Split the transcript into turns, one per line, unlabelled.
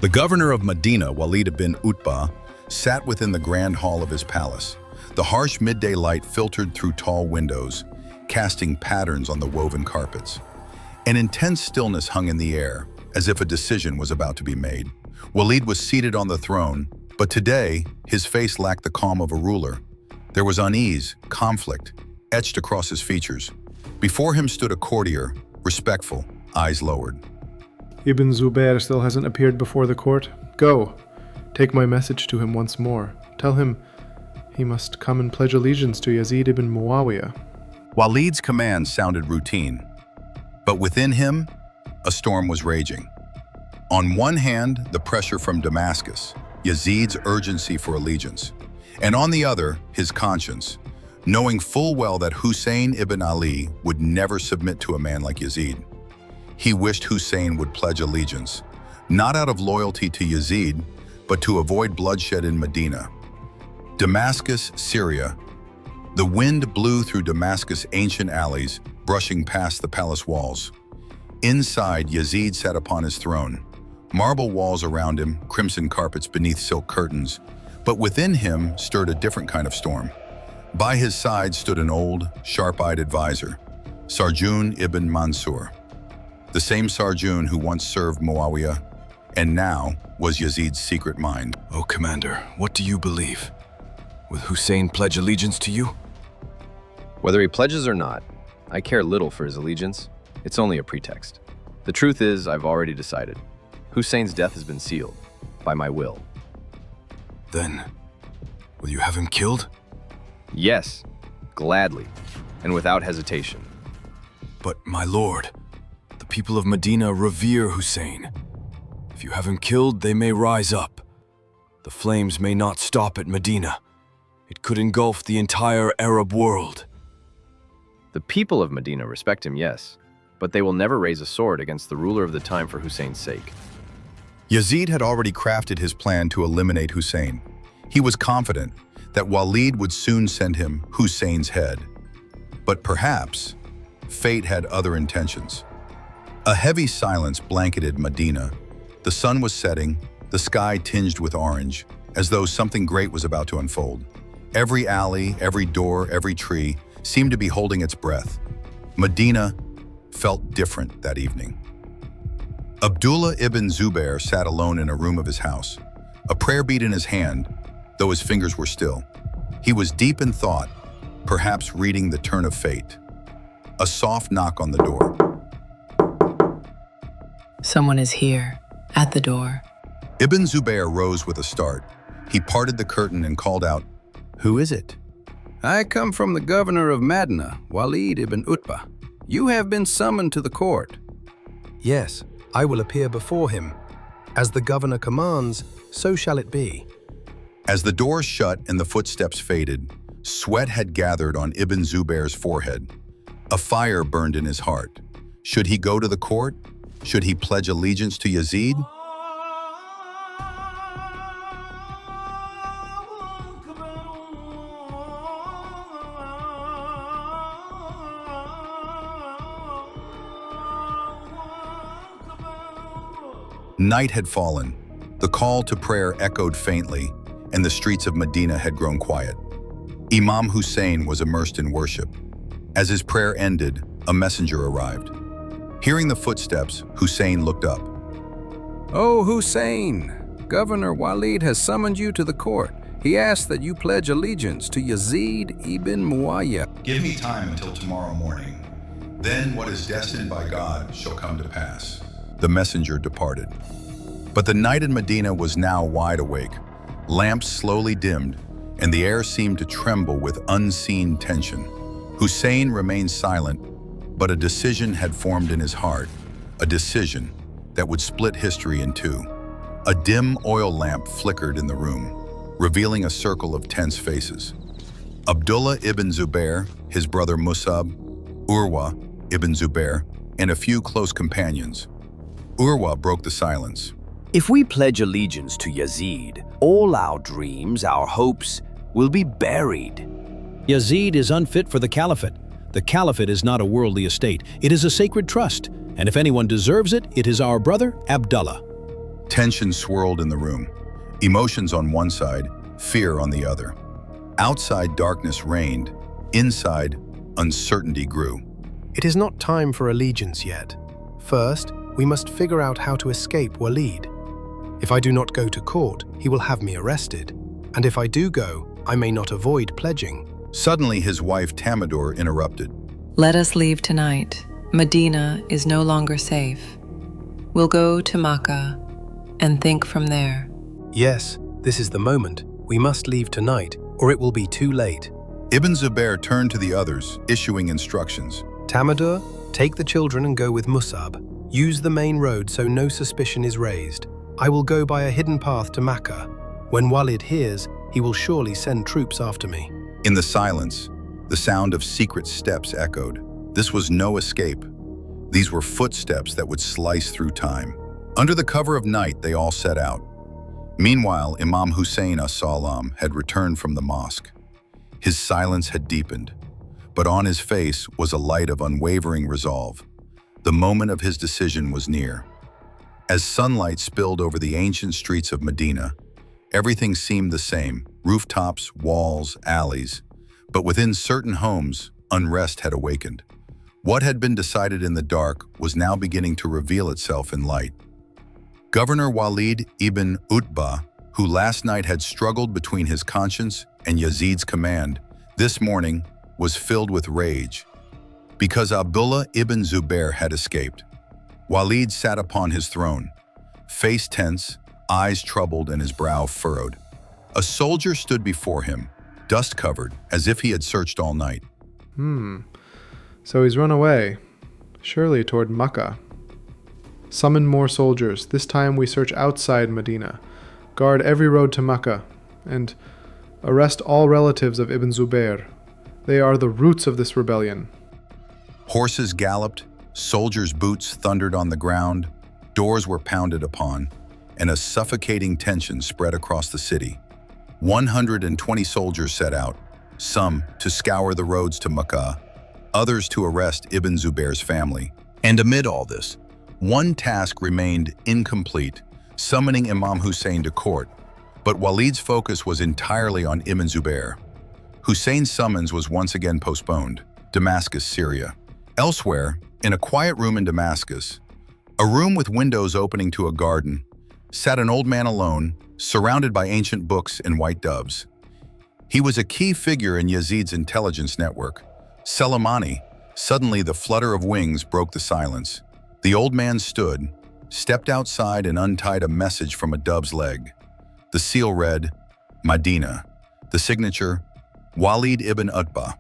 The governor of Medina, Walid ibn Utbah, sat within the grand hall of his palace. The harsh midday light filtered through tall windows, casting patterns on the woven carpets. An intense stillness hung in the air, as if a decision was about to be made. Walid was seated on the throne, but today, his face lacked the calm of a ruler. There was unease, conflict, etched across his features. Before him stood a courtier, respectful, eyes lowered.
Ibn Zubair still hasn't appeared before the court. Go, take my message to him once more. Tell him he must come and pledge allegiance to Yazid ibn Muawiyah.
Walid's command sounded routine, but within him, a storm was raging. On one hand, the pressure from Damascus, Yazid's urgency for allegiance, and on the other, his conscience, knowing full well that Hussein ibn Ali would never submit to a man like Yazid. He wished Hussein would pledge allegiance, not out of loyalty to Yazid, but to avoid bloodshed in Medina. Damascus, Syria. The wind blew through Damascus' ancient alleys, brushing past the palace walls. Inside, Yazid sat upon his throne. Marble walls around him, crimson carpets beneath silk curtains. But within him stirred a different kind of storm. By his side stood an old, sharp-eyed advisor, Sarjun ibn Mansur. The same Sarjun who once served Muawiyah, and now was Yazid's secret mind.
O Commander, what do you believe? Will Hussein pledge allegiance to you?
Whether he pledges or not, I care little for his allegiance. It's only a pretext. The truth is, I've already decided. Hussein's death has been sealed, by my will.
Then, will you have him killed?
Yes, gladly, and without hesitation.
But, my lord, the people of Medina revere Hussein. If you have him killed, they may rise up. The flames may not stop at Medina. It could engulf the entire Arab world.
The people of Medina respect him, yes, but they will never raise a sword against the ruler of the time for Hussein's sake.
Yazid had already crafted his plan to eliminate Hussein. He was confident that Walid would soon send him Hussein's head. But perhaps, fate had other intentions. A heavy silence blanketed Medina. The sun was setting, the sky tinged with orange, as though something great was about to unfold. Every alley, every door, every tree seemed to be holding its breath. Medina felt different that evening. Abdullah ibn Zubair sat alone in a room of his house, a prayer bead in his hand, though his fingers were still. He was deep in thought, perhaps reading the turn of fate. A soft knock on the door.
Someone is here, at the door.
Ibn Zubair rose with a start. He parted the curtain and called out, "Who is it?"
I come from the governor of Medina, Walid ibn Utbah. You have been summoned to the court.
Yes, I will appear before him. As the governor commands, so shall it be.
As the door shut and the footsteps faded, sweat had gathered on Ibn Zubair's forehead. A fire burned in his heart. Should he go to the court? Should he pledge allegiance to Yazid? Night had fallen. The call to prayer echoed faintly, and the streets of Medina had grown quiet. Imam Hussein was immersed in worship. As his prayer ended, a messenger arrived. Hearing the footsteps, Hussein looked up.
Oh, Hussein, Governor Walid has summoned you to the court. He asks that you pledge allegiance to Yazid ibn Muawiyah.
Give me time until tomorrow morning. Then what is destined by God shall come to pass. The messenger departed. But the night in Medina was now wide awake. Lamps slowly dimmed, and the air seemed to tremble with unseen tension. Hussein remained silent, but a decision had formed in his heart, a decision that would split history in two. A dim oil lamp flickered in the room, revealing a circle of tense faces. Abdullah ibn Zubair, his brother Musab, Urwa ibn Zubair, and a few close companions. Urwa broke the silence.
If we pledge allegiance to Yazid, all our dreams, our hopes, will be buried.
Yazid is unfit for the caliphate. The caliphate is not a worldly estate. It is a sacred trust, and if anyone deserves it, it is our brother Abdullah.
Tension swirled in the room. Emotions on one side, fear on the other. Outside darkness reigned. Inside, uncertainty grew.
It is not time for allegiance yet. First, we must figure out how to escape Walid. If I do not go to court, he will have me arrested. And if I do go, I may not avoid pledging.
Suddenly, his wife Tamador interrupted.
Let us leave tonight. Medina is no longer safe. We'll go to Makkah and think from there.
Yes, this is the moment. We must leave tonight, or it will be too late.
Ibn Zubair turned to the others, issuing instructions.
Tamador, take the children and go with Musab. Use the main road so no suspicion is raised. I will go by a hidden path to Makkah. When Walid hears, he will surely send troops after me.
In the silence, the sound of secret steps echoed. This was no escape. These were footsteps that would slice through time. Under the cover of night, they all set out. Meanwhile, Imam Hussein as-Salam had returned from the mosque. His silence had deepened, but on his face was a light of unwavering resolve. The moment of his decision was near. As sunlight spilled over the ancient streets of Medina, everything seemed the same: rooftops, walls, alleys. But within certain homes, unrest had awakened. What had been decided in the dark was now beginning to reveal itself in light. Governor Walid ibn Utbah, who last night had struggled between his conscience and Yazid's command, this morning was filled with rage. Because Abdullah ibn Zubair had escaped, Walid sat upon his throne, face tense, eyes troubled, and his brow furrowed. A soldier stood before him, dust-covered, as if he had searched all night.
So he's run away, surely toward Makkah. Summon more soldiers. This time we search outside Medina. Guard every road to Makkah, and arrest all relatives of Ibn Zubair. They are the roots of this rebellion.
Horses galloped, soldiers' boots thundered on the ground, doors were pounded upon, and a suffocating tension spread across the city. 120 soldiers set out, some to scour the roads to Makkah, others to arrest Ibn Zubair's family. And amid all this, one task remained incomplete: summoning Imam Hussein to court. But Walid's focus was entirely on Ibn Zubair. Hussein's summons was once again postponed. Damascus, Syria. Elsewhere, in a quiet room in Damascus, a room with windows opening to a garden, sat an old man alone, surrounded by ancient books and white doves. He was a key figure in Yazid's intelligence network. Soleimani. Suddenly, the flutter of wings broke the silence. The old man stood, stepped outside, and untied a message from a dove's leg. The seal read, Medina. The signature, Walid ibn Utbah.